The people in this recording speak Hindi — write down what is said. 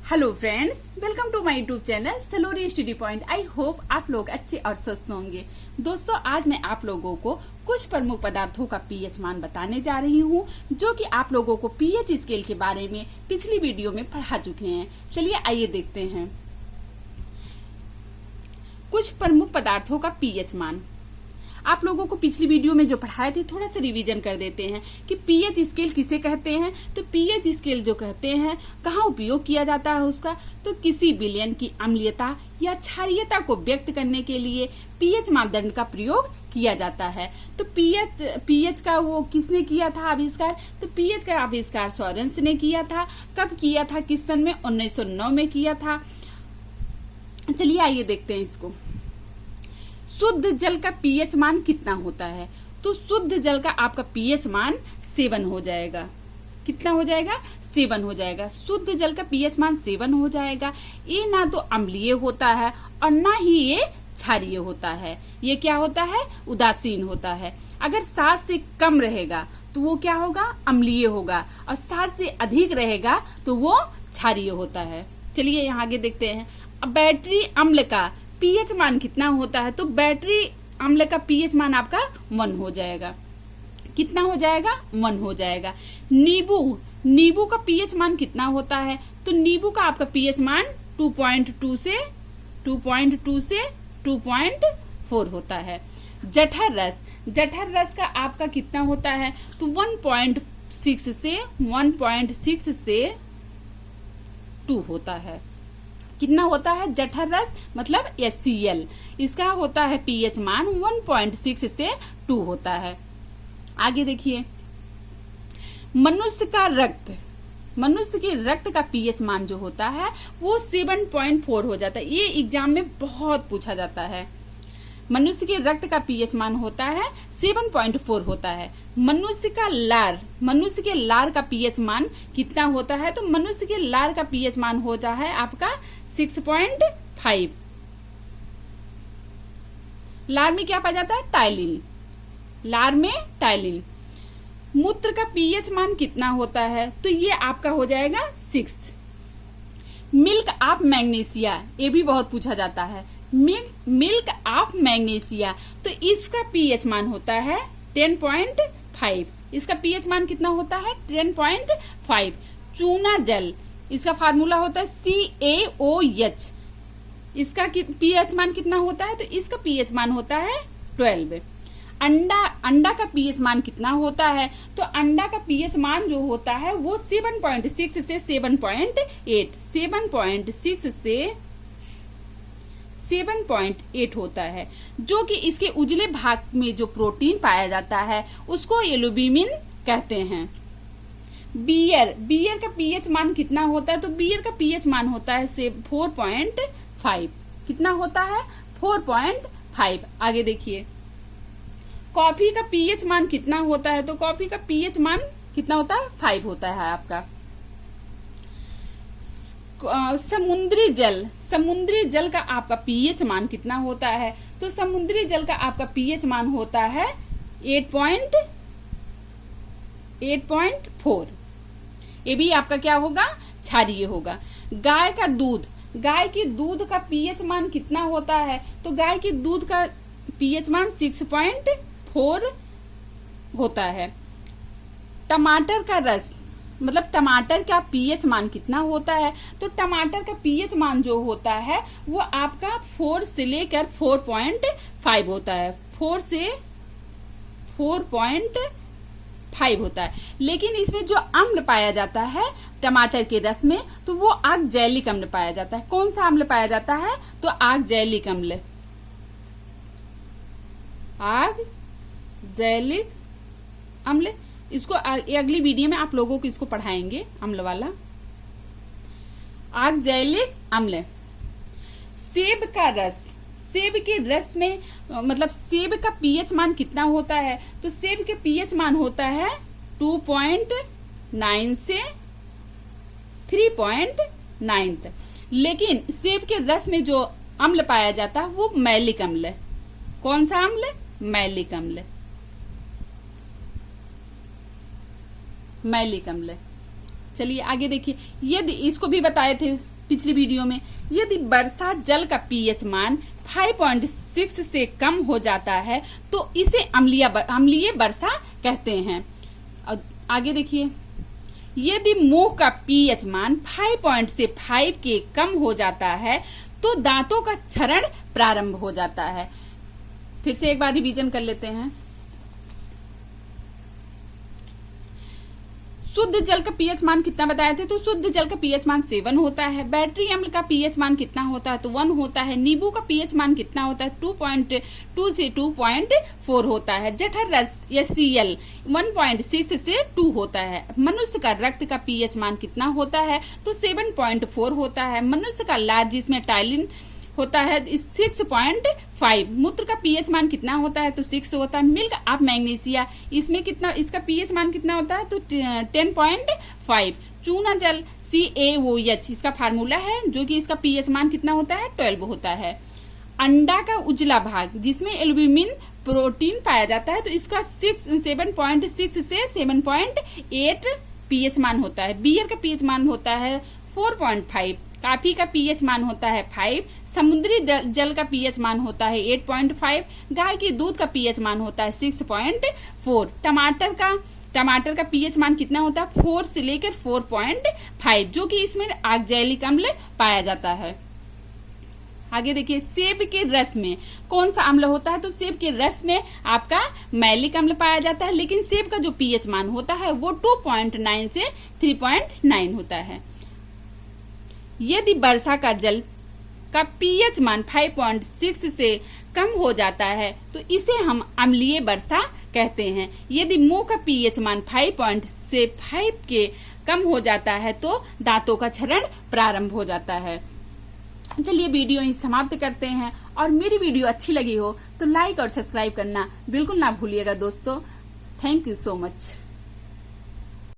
Hello friends, welcome to my YouTube channel सलोरी स्टडी पॉइंट। आई होप आप लोग अच्छे और स्वस्थ होंगे। दोस्तों, आज मैं आप लोगों को कुछ प्रमुख पदार्थों का पीएच मान बताने जा रही हूँ, जो कि आप लोगों को पीएच स्केल के बारे में पिछली वीडियो में पढ़ा चुके हैं। चलिए आइए देखते हैं कुछ प्रमुख पदार्थों का पीएच मान। आप लोगों को पिछली वीडियो में जो पढ़ाए थे थोड़ा सा रिवीजन कर देते हैं कि पीएच स्केल किसे कहते हैं। तो पीएच स्केल जो कहते हैं, कहाँ उपयोग किया जाता है उसका, तो किसी विलयन की अम्लीयता या क्षारीयता को व्यक्त करने के लिए पीएच मापदंड का प्रयोग किया जाता है। तो पीएच का वो किसने किया था आविष्कार, तो पीएच का आविष्कार सोरेंस ने किया था। कब किया था, किस सन में, 1909 में किया था। चलिए आइए देखते हैं इसको। शुद्ध जल का पीएच मान कितना होता है, तो शुद्ध जल का आपका पीएच मान 7 हो जाएगा। कितना हो जाएगा, 7 हो जाएगा। शुद्ध जल का पीएच मान 7 हो जाएगा। ये ना तो अम्लीय होता है और ना ही ये क्षारीय होता है। ये क्या होता है, उदासीन होता है। अगर 7 से कम रहेगा तो वो क्या होगा, अम्लीय होगा, और 7 से अधिक रहेगा तो वो क्षारीय होता है। चलिए यहाँ आगे देखते हैं। अब बैटरी अम्ल का पीएच मान कितना होता है, तो बैटरी अम्ल का पीएच मान आपका 1 हो जाएगा। कितना हो जाएगा, 1 हो जाएगा। नींबू का पीएच मान कितना होता है, तो नींबू का आपका पीएच मान 2.2 से 2.4 होता है। जठर रस का आपका कितना होता है, तो 1.6 से 2 होता है। कितना होता है जठर रस, मतलब HCl। इसका होता है पीएच मान 1.6 से 2 होता है। आगे देखिए, मनुष्य के रक्त का पीएच मान जो होता है वो 7.4 हो जाता है। ये एग्जाम में बहुत पूछा जाता है। मनुष्य के रक्त का पीएच मान होता है 7.4 होता है। मनुष्य के लार का पीएच मान कितना होता है, तो मनुष्य के लार का पीएच मान होता है आपका 6.5। लार में क्या पाया जाता है, टाइलिन। मूत्र का पीएच मान कितना होता है, तो ये आपका हो जाएगा 6। मिल्क ऑफ मैग्नीशिया, ये भी बहुत पूछा जाता है। मिल्क ऑफ मैग्नीशिया, तो इसका पीएच मान होता है 10.5। इसका पीएच मान कितना होता है, 10.5। चूना जल, इसका फार्मूला होता है CaOH। इसका पीएच मान कितना होता है, तो इसका पीएच मान होता है 12। अंडा का पीएच मान कितना होता है, तो अंडा का पीएच मान जो होता है वो 7.6 से 7.8 से 7.8 होता है। जो कि इसके उजले भाग में जो प्रोटीन पाया जाता है उसको एल्ब्यूमिन कहते हैं। बियर का पीएच मान कितना होता है, तो बियर का पीएच मान होता है 4.5। कितना होता है, 4.5। आगे देखिए, कॉफी का पीएच मान कितना होता है, तो कॉफी का पीएच मान कितना होता है, 5 होता है आपका। समुद्री जल का आपका पीएच मान कितना होता है, तो समुद्री जल का आपका पीएच मान होता है 8.4। ये भी आपका क्या होगा, क्षारीय होगा। गाय के दूध का पीएच मान कितना होता है, तो गाय के दूध का पीएच मान 6.4 होता है। टमाटर का रस, मतलब टमाटर का पीएच मान कितना होता है, तो टमाटर का पीएच मान जो होता है वो आपका 4 से लेकर 4.5 होता है। 4 से 4.5 होता है। लेकिन इसमें जो अम्ल पाया जाता है टमाटर के रस में, तो वो आक्जेलिक अम्ल पाया जाता है। कौन सा अम्ल पाया जाता है, तो आक्जेलिक अम्ल। इसको अगली वीडियो में आप लोगों को इसको पढ़ाएंगे, अम्ल वाला। आक्जेलिक अम्ल। सेब के रस में, मतलब सेब का पीएच मान कितना होता है, तो सेब के पीएच मान होता है 2.9 से 3.9। लेकिन सेब के रस में जो अम्ल पाया जाता है वो मैलिक अम्ल। कौन सा अम्ल, मैलिक अम्ल। चलिए आगे देखिए, यदि इसको भी बताए थे पिछली वीडियो में। यदि वर्षा जल का पीएच मान 5.6 से कम हो जाता है तो इसे अम्लीय वर्षा कहते हैं। और आगे देखिए, यदि मुंह का पीएच मान 5.5 के कम हो जाता है तो दांतों का क्षरण प्रारंभ हो जाता है। फिर से एक बार रिवीजन कर लेते हैं। शुद्ध जल का पीएच मान कितना बताए थे? तो शुद्ध जल का पीएच मान 7 होता है। बैटरी अम्ल का पीएच मान कितना होता है? तो 1 होता है। नींबू का पीएच मान कितना होता है? 2.2 से 2.4 होता है। जठर रस या Cl 1.6 से 2 होता है। मनुष्य का रक्त का पीएच मान कितना होता है? तो 7.4 होता है। मनुष्य का लार जिसमें टाइलिन होता है 6.5। मूत्र का पीएच मान कितना होता है? तो 6 होता है। मिल्क ऑफ मैग्नीशिया इसमें कितना, इसका पीएच मान कितना होता है? तो 10.5। चूना जल CaOH इसका फार्मूला है, जो कि इसका पीएच मान कितना होता है? 12 होता है। अंडा का उजला भाग जिसमें एल्ब्यूमिन प्रोटीन पाया जाता है तो इसका 7.6 से 7.8 पीएच मान होता है। बियर का पीएच मान होता है 4.5। कॉफी का पीएच मान होता है 5। समुद्री जल का पीएच मान होता है 8.5। गाय के दूध का पीएच मान होता है 6.4। टमाटर का पीएच मान कितना होता है? 4 से लेकर 4.5, जो कि इसमें ऑक्जैलिक अम्ल पाया जाता है। आगे देखिए, सेब के रस में कौन सा अम्ल होता है? तो सेब के रस में आपका मैलिक अम्ल पाया जाता है, लेकिन सेब का जो पीएच मान होता है वो 2.9 से 3.9 होता है। यदि वर्षा का जल का पीएच मान 5.6 से कम हो जाता है तो इसे हम अम्लीय वर्षा कहते हैं। यदि मुंह का पीएच मान 5.5 के कम हो जाता है तो दांतों का क्षरण प्रारंभ हो जाता है। चलिए वीडियो यहीं समाप्त करते हैं, और मेरी वीडियो अच्छी लगी हो तो लाइक और सब्सक्राइब करना बिल्कुल ना भूलिएगा दोस्तों। Thank you so much.